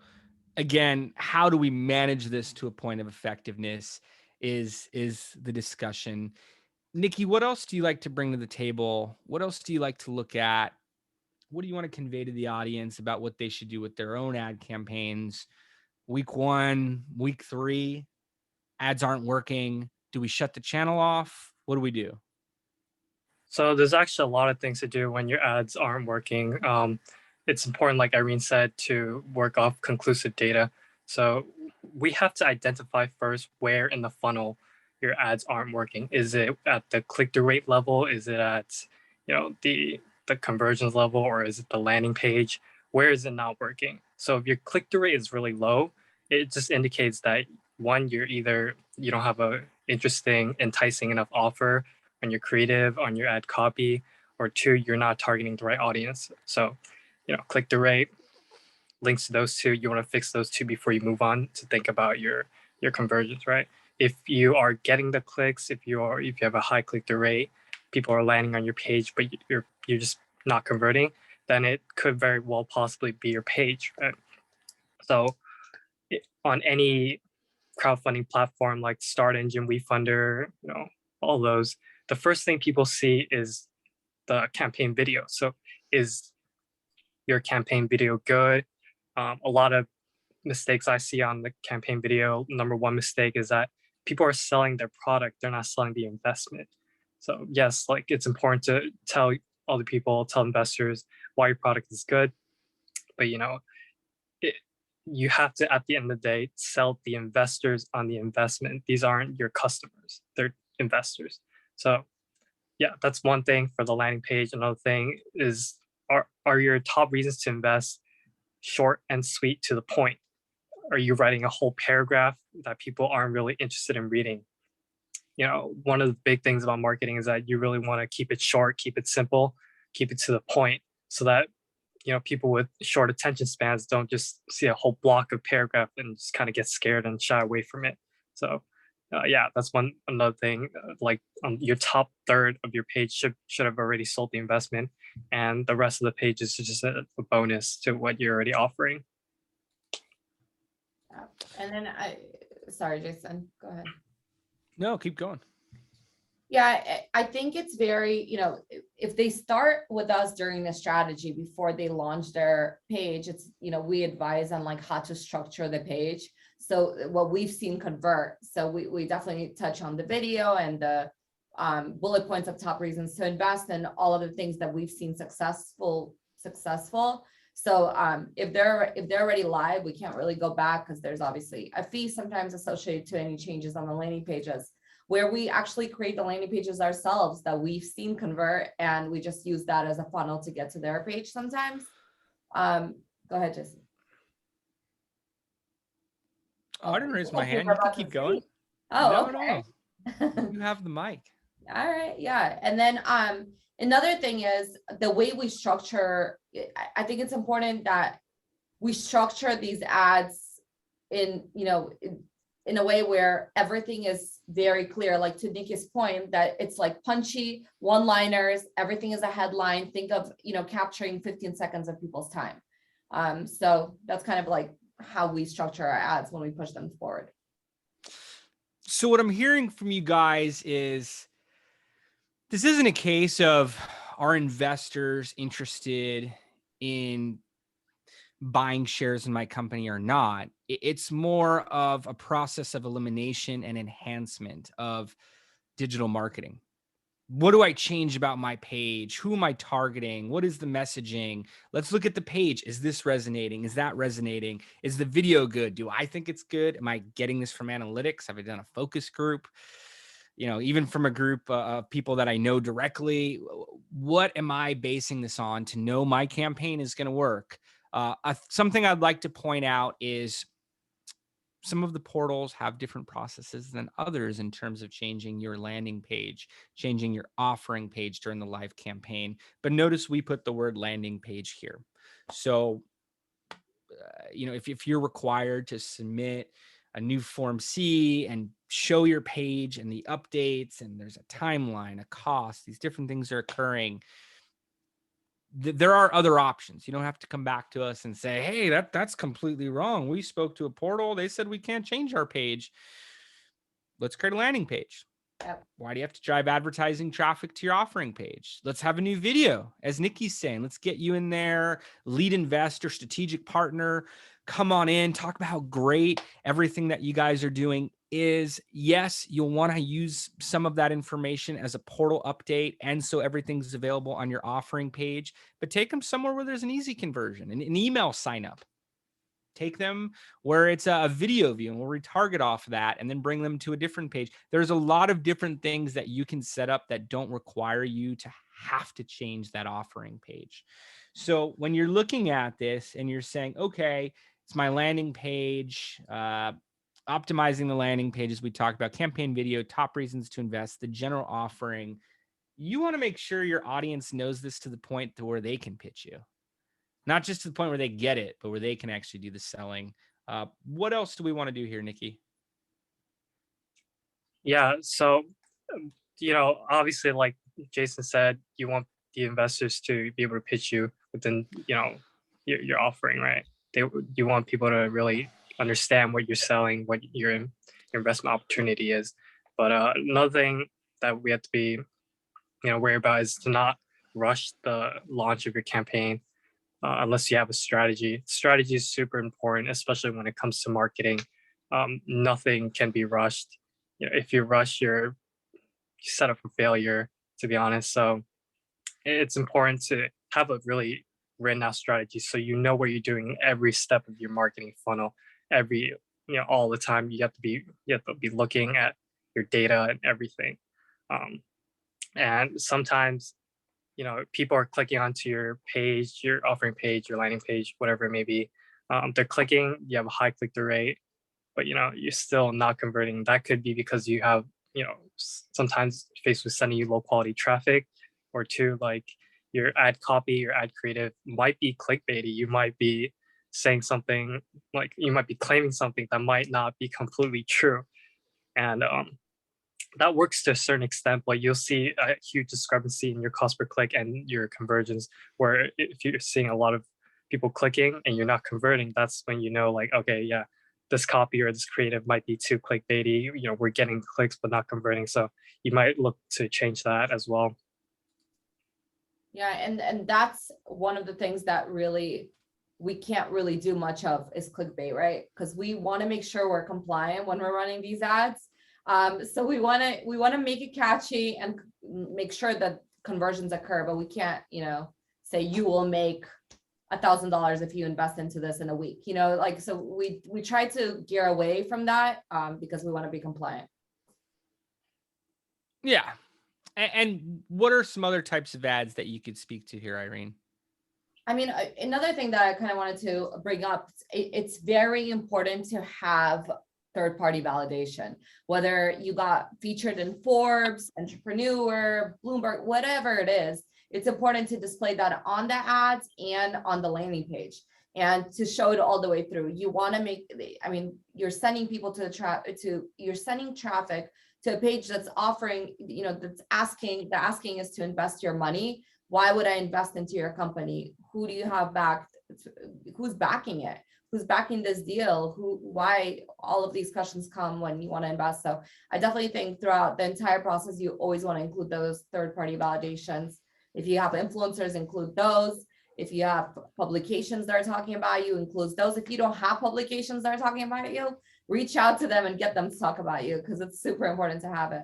Speaker 1: Again, how do we manage this to a point of effectiveness is the discussion. Nikki, what else do you like to bring to the table? What else do you like to look at? What do you want to convey to the audience about what they should do with their own ad campaigns? Week 1, week 3, ads aren't working. Do we shut the channel off? What do we do?
Speaker 3: So there's actually a lot of things to do when your ads aren't working. It's important, like Irene said, to work off conclusive data. So we have to identify first where in the funnel your ads aren't working. Is it at the click-through rate level? Is it at the conversions level, or is it the landing page? Where is it not working? So if your click-through rate is really low, it just indicates that one, you don't have a interesting, enticing enough offer on your creative, on your ad copy, or 2, you're not targeting the right audience. So, click through rate, links to those 2, you want to fix those 2 before you move on to think about your conversions, right? If you are getting the clicks, if you have a high click through rate, people are landing on your page, but you're just not converting, then it could very well possibly be your page, right? So on any crowdfunding platform like Start Engine, WeFunder, all those, the first thing people see is the campaign video. So is your campaign video good? A lot of mistakes I see on the campaign video, number one mistake is that people are selling their product, they're not selling the investment. So yes, like it's important to tell other people, tell investors why your product is good, but it, you have to, at the end of the day, sell the investors on the investment. These aren't your customers, they're investors. So yeah, that's one thing for the landing page. Another thing is, are your top reasons to invest short and sweet to the point? Are you writing a whole paragraph that people aren't really interested in reading? One of the big things about marketing is that you really want to keep it short, keep it simple, keep it to the point, so that people with short attention spans don't just see a whole block of paragraph and just kind of get scared and shy away from it. So yeah, that's another thing. Like your top third of your page should have already sold the investment, and the rest of the page is just a bonus to what you're already offering.
Speaker 2: Yeah. And then sorry, Jason, go ahead.
Speaker 1: No, keep going.
Speaker 2: Yeah, I think it's very, if they start with us during the strategy before they launch their page, it's, we advise on like how to structure the page. So what we've seen convert. So we definitely touch on the video and the bullet points of top reasons to invest and all of the things that we've seen successful. So if they're already live, we can't really go back because there's obviously a fee sometimes associated to any changes on the landing pages, where we actually create the landing pages ourselves that we've seen convert, and we just use that as a funnel to get to their page sometimes. Go ahead, Jason.
Speaker 1: Oh, I didn't raise my hand. You can keep going.
Speaker 2: Oh,
Speaker 1: no,
Speaker 2: okay.
Speaker 1: No. You have the mic.
Speaker 2: All right, yeah. And then another thing is the way we structure, I think it's important that we structure these ads in a way where everything is very clear, like to Nikki's point, that it's like punchy one-liners, everything is a headline. Think of, capturing 15 seconds of people's time. So that's kind of like how we structure our ads when we push them forward.
Speaker 1: So what I'm hearing from you guys is this isn't a case of are investors interested in buying shares in my company or not. It's more of a process of elimination and enhancement of digital marketing. What do I change about my page? Who am I targeting? What is the messaging? Let's look at the page. Is this resonating? Is that resonating? Is the video good? Do I think it's good? Am I getting this from analytics? Have I done a focus group? Even from a group of people that I know directly, what am I basing this on to know my campaign is going to work? Something I'd like to point out is some of the portals have different processes than others in terms of changing your landing page, changing your offering page during the live campaign. But notice we put the word landing page here. So, if you're required to submit a new Form C and show your page and the updates, and there's a timeline, a cost, these different things are occurring, there are other options. You don't have to come back to us and say, hey, that's completely wrong. We spoke to a portal. They said we can't change our page. Let's create a landing page.
Speaker 2: Yep.
Speaker 1: Why do you have to drive advertising traffic to your offering page? Let's have a new video. As Nikki's saying, let's get you in there, lead investor, strategic partner. Come on in, talk about how great everything that you guys are doing is. Yes, you'll want to use some of that information as a portal update, and so everything's available on your offering page, but take them somewhere where there's an easy conversion, an email sign up. Take them where it's a video view, and we'll retarget off that and then bring them to a different page. There's a lot of different things that you can set up that don't require you to have to change that offering page. So when you're looking at this and you're saying, okay, it's my landing page, optimizing the landing pages we talked about, campaign video, top reasons to invest, the general offering, you want to make sure your audience knows this to the point to where they can pitch you. Not just to the point where they get it, but where they can actually do the selling. What else do we want to do here, Nikki?
Speaker 3: Yeah, so obviously, like Jason said, you want the investors to be able to pitch you within, your offering, right? You want people to really understand what you're selling, what your investment opportunity is. But another thing that we have to be, worry about is to not rush the launch of your campaign unless you have a strategy. Strategy is super important, especially when it comes to marketing. Nothing can be rushed. If you rush, you're set up for failure, to be honest. So it's important to have a really written out strategy so you know what you're doing every step of your marketing funnel. Every all the time you have to be looking at your data and everything. Um, and sometimes people are clicking onto your page, your offering page, your landing page, whatever it may be. They're clicking, you have a high click through rate, but you're still not converting. That could be because you have sometimes Facebook sending you low quality traffic, or two, like your ad copy, your ad creative might be clickbaity. You might be saying something, like you might be claiming something that might not be completely true. And that works to a certain extent, but you'll see a huge discrepancy in your cost per click and your conversions. Where if you're seeing a lot of people clicking and you're not converting, that's when like, okay, yeah, this copy or this creative might be too clickbaity. We're getting clicks but not converting, so you might look to change that as well.
Speaker 2: Yeah, and that's one of the things that really we can't really do much of is clickbait, right? Because we want to make sure we're compliant when we're running these ads. So we want to make it catchy and make sure that conversions occur, but we can't, say you will make $1,000 if you invest into this in a week, like, so we try to gear away from that because we want to be compliant.
Speaker 1: Yeah. And what are some other types of ads that you could speak to here, Irene?
Speaker 2: I mean, another thing that I kind of wanted to bring up, it's very important to have third-party validation, whether you got featured in Forbes, Entrepreneur, Bloomberg, whatever it is. It's important to display that on the ads and on the landing page and to show it all the way through. You want to make, I mean, you're sending people you're sending traffic to a page that's offering, that's asking, the asking is to invest your money. Why would I invest into your company? Who do you have backed? Who's backing it? Who's backing this deal? Why? All of these questions come when you want to invest. So I definitely think throughout the entire process, you always want to include those third-party validations. If you have influencers, include those. If you have publications that are talking about you, include those. If you don't have publications that are talking about you, reach out to them and get them to talk about you, because it's super important to have it.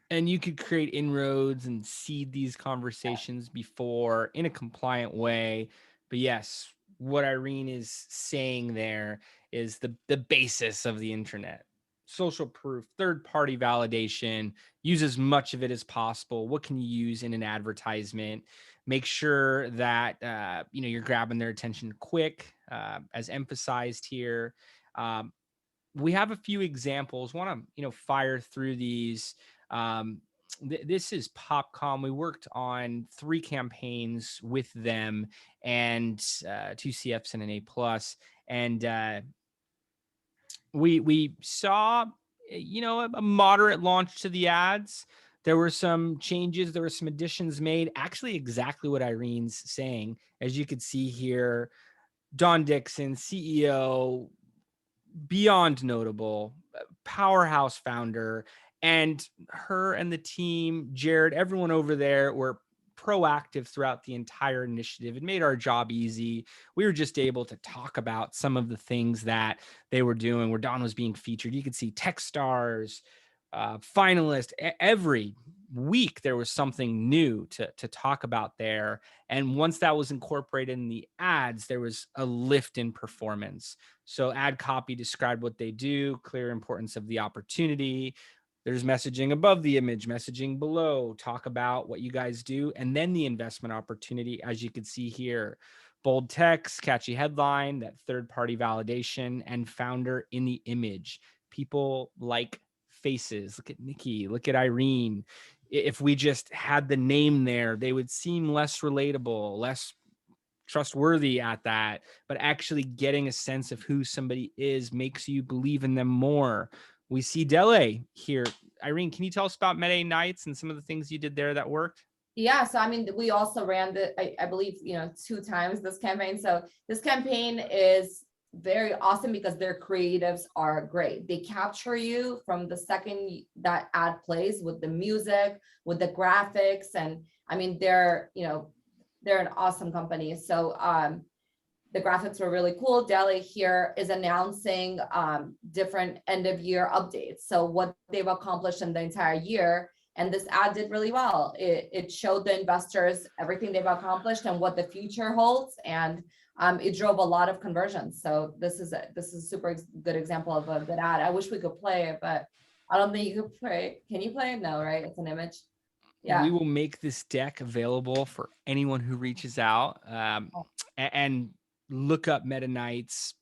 Speaker 1: And you could create inroads and seed these conversations before in a compliant way. But yes, what Irene is saying there is the basis of the internet. Social proof, third-party validation, use as much of it as possible. What can you use in an advertisement? Make sure that you're grabbing their attention quick, as emphasized here. We have a few examples. Want to fire through these. This is Popcom. We worked on 3 campaigns with them and 2 CFs and an A+. And we saw a moderate launch to the ads. There were some changes, there were some additions made, actually exactly what Irene's saying. As you could see here, Don Dixon, CEO, beyond notable, powerhouse founder, and her and the team, Jared, everyone over there were proactive throughout the entire initiative. It made our job easy. We were just able to talk about some of the things that they were doing, where Don was being featured. You could see Techstars, finalist. Every week there was something new to talk about there. And once that was incorporated in the ads, there was a lift in performance. So ad copy described what they do, clear importance of the opportunity. There's messaging above the image, messaging below, talk about what you guys do, and then the investment opportunity, as you can see here. Bold text, catchy headline, that third-party validation, and founder in the image. People like faces. Look at Nikki, look at Irene. If we just had the name there, they would seem less relatable, less trustworthy at that, but actually getting a sense of who somebody is makes you believe in them more. We see Dele here. Irene, can you tell us about Mede Nights and some of the things you did there that worked?
Speaker 2: Yeah, so I mean, we also ran I believe, 2 times this campaign. So this campaign is very awesome because their creatives are great. They capture you from the second that ad plays with the music, with the graphics, and I mean, they're an awesome company. So the graphics were really cool. Deli here is announcing different end of year updates. So what they've accomplished in the entire year. And this ad did really well. It showed the investors everything they've accomplished and what the future holds. And it drove a lot of conversions. So this is a super good example of a good ad. I wish we could play it, but I don't think you could play. Can you play it? No, right? It's an image.
Speaker 1: We
Speaker 2: Yeah.
Speaker 1: will make this deck available for anyone who reaches out, and look up Meta Knights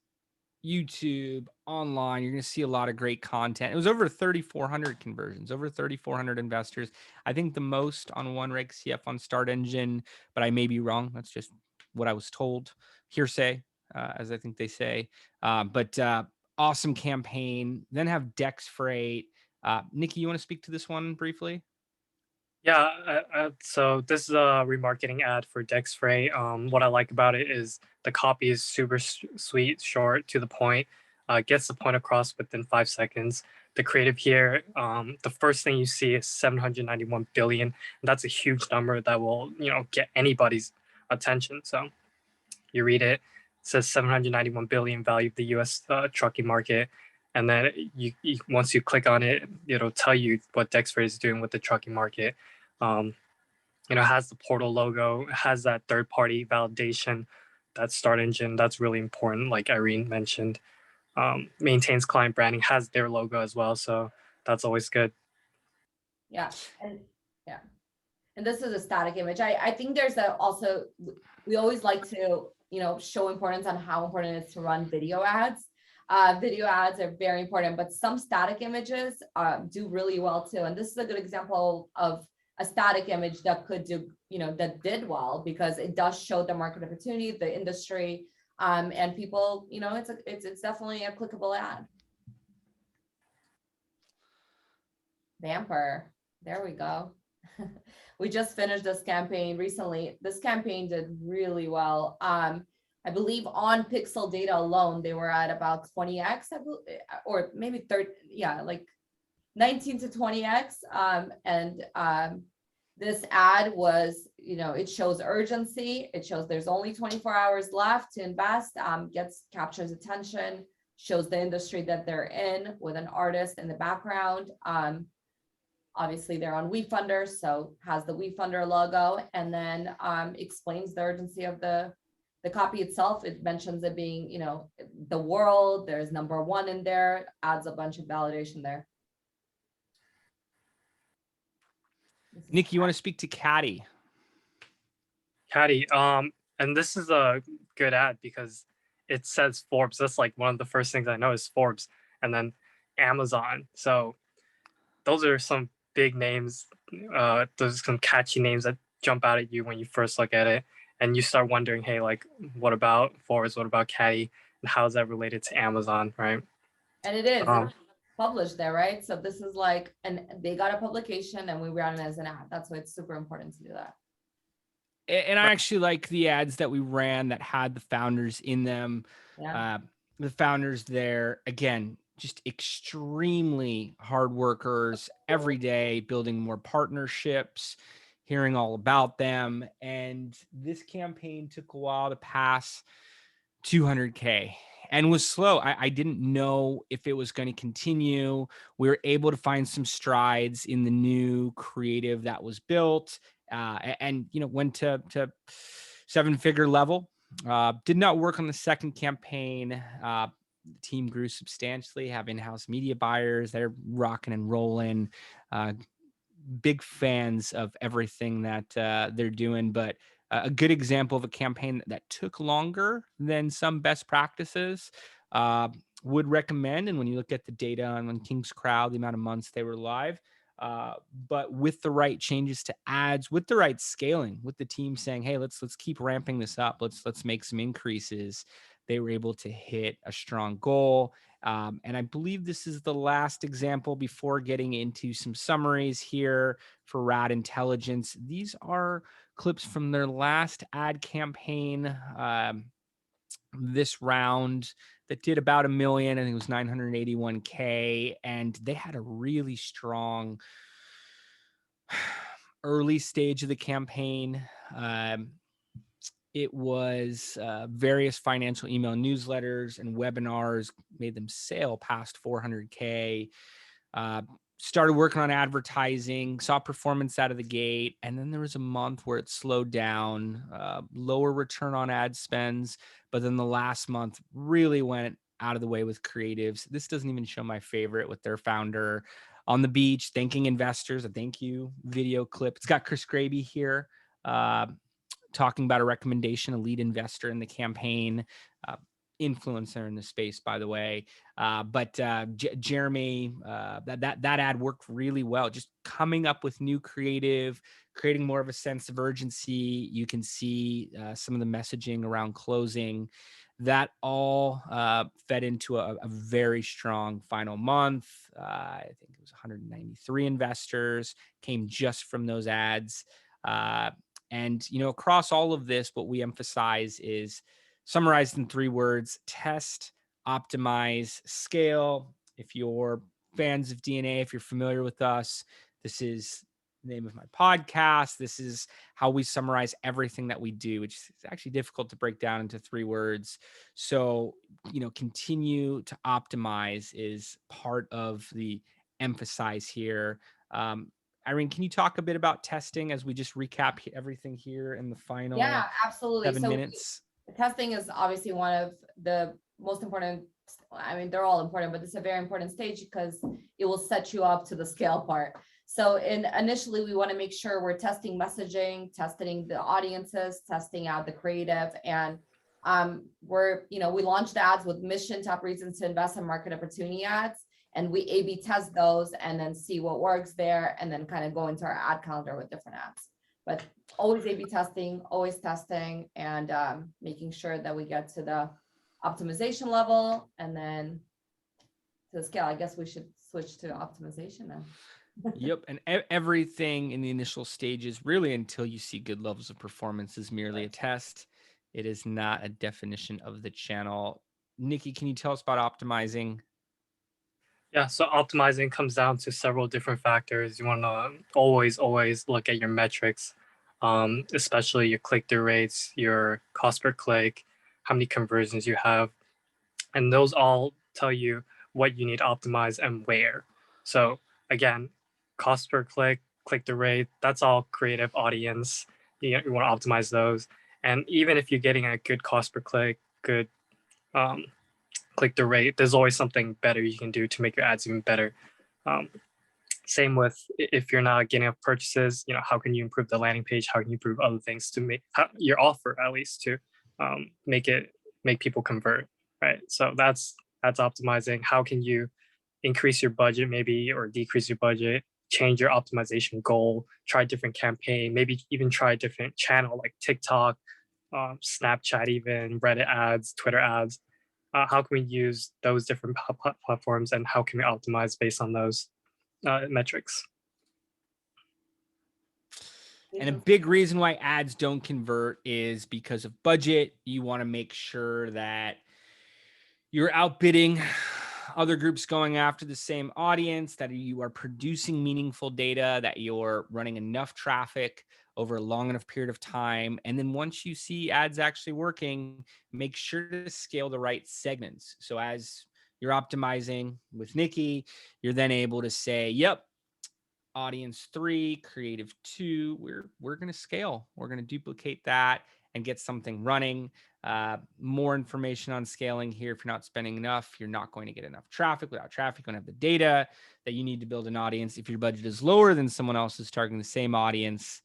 Speaker 1: YouTube, online. You're going to see a lot of great content. It was over 3,400 conversions, over 3,400 investors. I think the most on one reg CF on Start Engine, but I may be wrong. That's just what I was told. Hearsay, as I think they say. But awesome campaign. Then have Dex Freight. Nikki, you want to speak to this one briefly?
Speaker 3: Yeah, so this is a remarketing ad for Dexfray. What I like about it is the copy is super sweet, short, to the point, gets the point across within 5 seconds. The creative here, the first thing you see is 791 billion. That's a huge number that will, get anybody's attention. So you read it, it says 791 billion value of the U.S. Trucking market. And then once you click on it, it'll tell you what Dexfray is doing with the trucking market. Um, has the portal logo, has that third party validation, that Start Engine, that's really important, like Irene mentioned. Maintains client branding, has their logo as well. So that's always good.
Speaker 2: Yeah. And yeah. And this is a static image. I think there's also, we always like to, show importance on how important it is to run video ads. Video ads are very important, but some static images do really well too. And this is a good example of a static image that could do, that did well because it does show the market opportunity, the industry, and people, it's definitely a clickable ad. Vamper, there we go. We just finished this campaign recently. This campaign did really well. I believe on pixel data alone, they were at about 20x, or maybe 30, yeah, like 19 to 20x. This ad was, it shows urgency. It shows there's only 24 hours left to invest, captures attention, shows the industry that they're in with an artist in the background. Obviously they're on WeFunder, so has the WeFunder logo, and then explains the urgency of the copy itself. It mentions it being, the world, there's number one in there, adds a bunch of validation there.
Speaker 1: Nick, you want to speak to Caddy?
Speaker 3: Caddy, and this is a good ad because it says Forbes. That's like one of the first things I know is Forbes, and then Amazon. So those are some big names. Those are some catchy names that jump out at you when you first look at it, and you start wondering, hey, like, what about Forbes? What about Caddy? And how is that related to Amazon, right?
Speaker 2: And it is published there, right? So this is like, and they got a publication and we ran it as an ad. That's why it's super important to do that.
Speaker 1: And I actually like the ads that we ran that had the founders in them.
Speaker 2: Yeah.
Speaker 1: The founders there, again, just extremely hard workers every day, building more partnerships, hearing all about them. And this campaign took a while to pass 200K and was slow. I didn't know if it was going to continue. We were able to find some strides in the new creative that was built, and went to 7-figure level. Did not work on the second campaign. The team grew substantially, have in-house media buyers. They're rocking and rolling. Big fans of everything that they're doing, but a good example of a campaign that took longer than some best practices. Would recommend. And when you look at the data on King's Crowd, the amount of months they were live, but with the right changes to ads, with the right scaling, with the team saying, hey, let's keep ramping this up. Let's make some increases. They were able to hit a strong goal. And I believe this is the last example before getting into some summaries here for Rad Intelligence. These are clips from their last ad campaign this round that did about 1 million. I think it was 981K. And they had a really strong early stage of the campaign. It was various financial email newsletters and webinars made them sail past 400K. Started working on advertising, saw performance out of the gate, and then there was a month where it slowed down, lower return on ad spends, but then the last month really went out of the way with creatives. This doesn't even show my favorite with their founder on the beach thanking investors, a thank you video clip. It's got Chris Graby here. Talking about a recommendation, a lead investor in the campaign, influencer in the space, by the way. Jeremy, that ad worked really well. Just coming up with new creative, creating more of a sense of urgency. You can see some of the messaging around closing. That all fed into a very strong final month. I think it was 193 investors came just from those ads. And, across all of this, what we emphasize is summarized in 3 words: test, optimize, scale. If you're fans of DNA, if you're familiar with us, this is the name of my podcast. This is how we summarize everything that we do, which is actually difficult to break down into 3 words. So, continue to optimize is part of the emphasize here. Irene, can you talk a bit about testing as we just recap everything here in the final
Speaker 2: Yeah, absolutely.
Speaker 1: 7 minutes?
Speaker 2: Testing is obviously one of the most important. I mean, they're all important, but it's a very important stage because it will set you up to the scale part. So initially, we want to make sure we're testing messaging, testing the audiences, testing out the creative, and we launched ads with mission, top reasons to invest in market opportunity ads, and we A/B test those and then see what works there, and then kind of go into our ad calendar with different ads. But always A/B testing, always testing, and making sure that we get to the optimization level and then to the scale. I guess we should switch to optimization now.
Speaker 1: Yep. And everything in the initial stages, really until you see good levels of performance, is merely a test. It is not a definition of the channel. Nikki, can you tell us about optimizing?
Speaker 3: Yeah, so optimizing comes down to several different factors. You want to always look at your metrics, especially your click-through rates, your cost per click, how many conversions you have, and those all tell you what you need to optimize and where. So again, cost per click, click-through rate, that's all creative audience. You want to optimize those. And even if you're getting a good cost per click, good click-through rate, there's always something better you can do to make your ads even better. Same with if you're not getting enough purchases, how can you improve the landing page? How can you improve other things to make your offer at least to make people convert, right? So that's optimizing. How can you increase your budget maybe or decrease your budget? Change your optimization goal. Try different campaign. Maybe even try a different channel like TikTok, Snapchat, even Reddit ads, Twitter ads. How can we use those different platforms and how can we optimize based on those metrics?
Speaker 1: And a big reason why ads don't convert is because of budget. You want to make sure that you're outbidding other groups going after the same audience, that you are producing meaningful data, that you're running enough traffic over a long enough period of time. And then once you see ads actually working, make sure to scale the right segments. So as you're optimizing with Nikki, you're then able to say, yep, audience 3, creative 2, we're going to scale. We're going to duplicate that and get something running. More information on scaling here. If you're not spending enough, you're not going to get enough traffic. Without traffic, you're going to have the data that you need to build an audience. If your budget is lower than someone else who's targeting the same audience,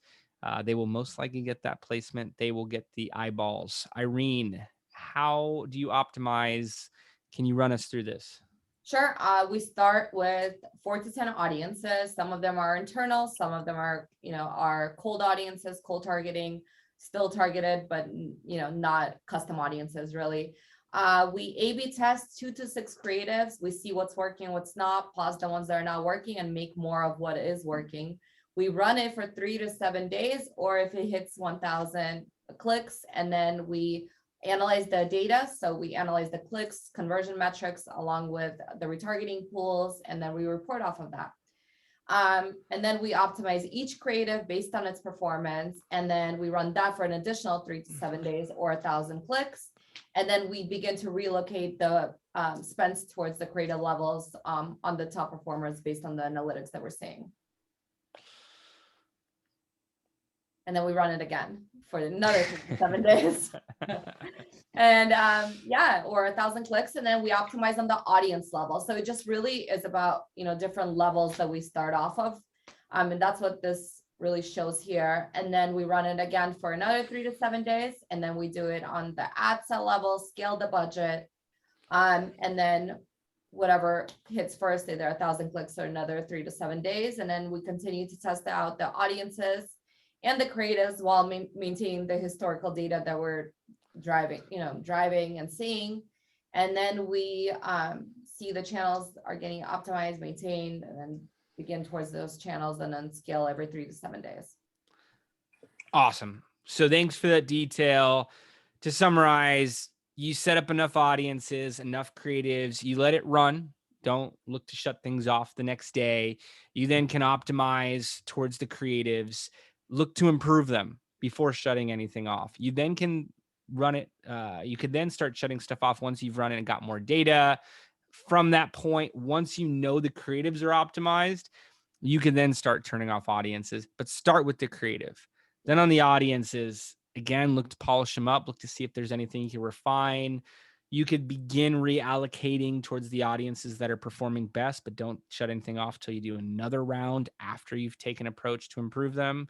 Speaker 1: they will most likely get that placement. They will get the eyeballs. Irene, how do you optimize? Can you run us through this?
Speaker 2: Sure. We start with 4 to 10 audiences. Some of them are internal. Some of them are, are cold audiences, cold targeting, still targeted, but, not custom audiences really. We A/B test 2 to 6 creatives. We see what's working, what's not, pause the ones that are not working, and make more of what is working. We run it for 3 to 7 days, or if it hits 1,000 clicks, and then we analyze the data. So we analyze the clicks, conversion metrics, along with the retargeting pools, and then we report off of that. And then we optimize each creative based on its performance. And then we run that for an additional 3 to 7 days or 1,000 clicks. And then we begin to relocate the spends towards the creative levels on the top performers based on the analytics that we're seeing. And then we run it again for another 7 days. And yeah, or 1,000 clicks, and then we optimize on the audience level. So it just really is about, different levels that we start off of. And that's what this really shows here. And then we run it again for another 3 to 7 days. And then we do it on the ad set level, scale the budget. And then whatever hits first, either 1,000 clicks or another 3 to 7 days. And then we continue to test out the audiences and the creatives while maintaining the historical data that we're driving and seeing. And then we see the channels are getting optimized, maintained, and then begin towards those channels and then scale every 3 to 7 days.
Speaker 1: Awesome. So thanks for that detail. To summarize, you set up enough audiences, enough creatives, you let it run. Don't look to shut things off the next day. You then can optimize towards the creatives, look to improve them before shutting anything off. You then can run it. You could then start shutting stuff off once you've run it and got more data. From that point, once you know the creatives are optimized, you can then start turning off audiences, but start with the creative. Then on the audiences, again, look to polish them up, look to see if there's anything you can refine. You could begin reallocating towards the audiences that are performing best, but don't shut anything off till you do another round after you've taken an approach to improve them.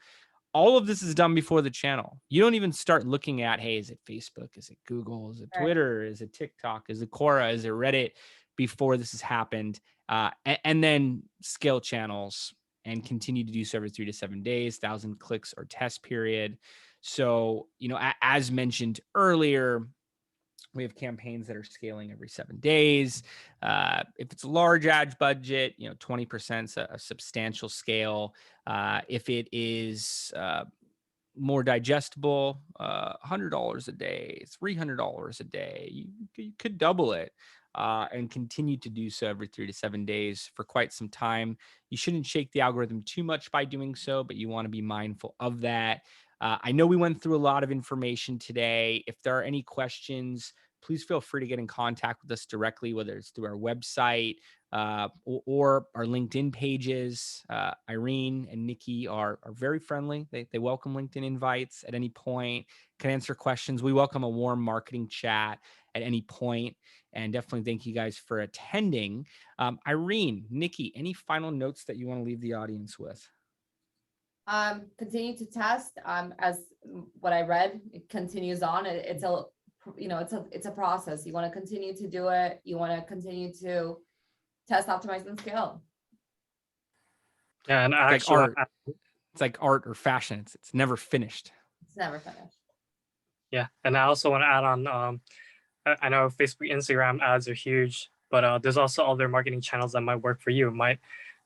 Speaker 1: All of this is done before the channel. You don't even start looking at, hey, is it Facebook? Is it Google? Is it Twitter? Is it TikTok? Is it Quora? Is it Reddit? Before this has happened. And then scale channels and continue to do so every 3 to 7 days, 1,000 clicks or test period. So, as mentioned earlier, we have campaigns that are scaling every 7 days. If it's a large ad budget, 20% is a substantial scale. If it is more digestible, $100 a day, $300 a day, you could double it. And continue to do so every 3 to 7 days for quite some time. You shouldn't shake the algorithm too much by doing so, but you want to be mindful of that. I know we went through a lot of information today. If there are any questions, please feel free to get in contact with us directly, whether it's through our website or our LinkedIn pages. Irene and Nikki are very friendly. They welcome LinkedIn invites at any point, can answer questions. We welcome a warm marketing chat at any point. And definitely thank you guys for attending. Irene, Nikki, any final notes that you want to leave the audience with?
Speaker 2: Continue to test. As what I read, it continues on. It's a process. You want to continue to do it. You want to continue to test, optimize, and scale.
Speaker 3: Yeah, and
Speaker 1: it's like art. It's like art or fashion. It's never finished.
Speaker 2: It's never finished.
Speaker 3: Yeah, and I also want to add on. I know Facebook, Instagram ads are huge, but there's also other marketing channels that might work for you.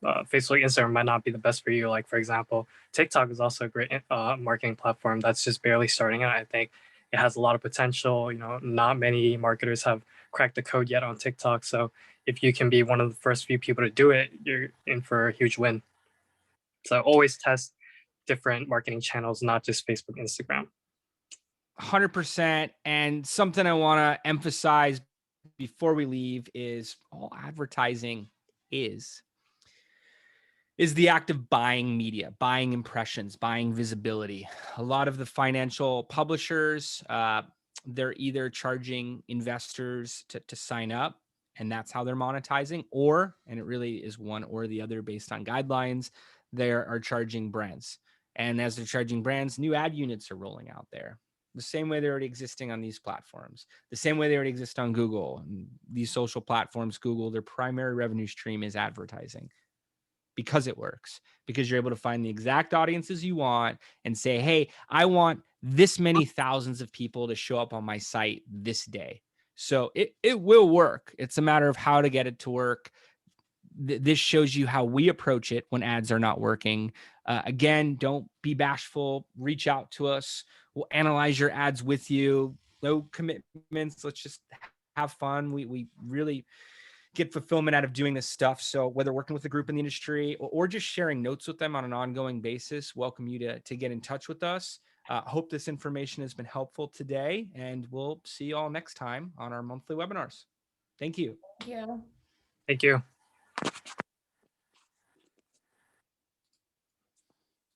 Speaker 3: Facebook, Instagram might not be the best for you. Like, for example, TikTok is also a great marketing platform that's just barely starting out. I think it has a lot of potential. Not many marketers have cracked the code yet on TikTok. So if you can be one of the first few people to do it, you're in for a huge win. So always test different marketing channels, not just Facebook, Instagram.
Speaker 1: 100%. And something I want to emphasize before we leave is all advertising is the act of buying media, buying impressions, buying visibility. A lot of the financial publishers, they're either charging investors to sign up, and that's how they're monetizing, or, and it really is one or the other based on guidelines, they are charging brands. And as they're charging brands, new ad units are rolling out there. The same way they're already existing on these platforms, the same way they already exist on Google. And these social platforms, Google, their primary revenue stream is advertising. Because it works, because you're able to find the exact audiences you want and say, hey, I want this many thousands of people to show up on my site this day. So it will work. It's a matter of how to get it to work. This shows you how we approach it when ads are not working. Again, don't be bashful. Reach out to us. We'll analyze your ads with you. No commitments. Let's just have fun. We really get fulfillment out of doing this stuff. So whether working with a group in the industry or just sharing notes with them on an ongoing basis, welcome you to get in touch with us. Hope this information has been helpful today, and we'll see you all next time on our monthly webinars. Thank you.
Speaker 2: Thank you.
Speaker 3: Thank you.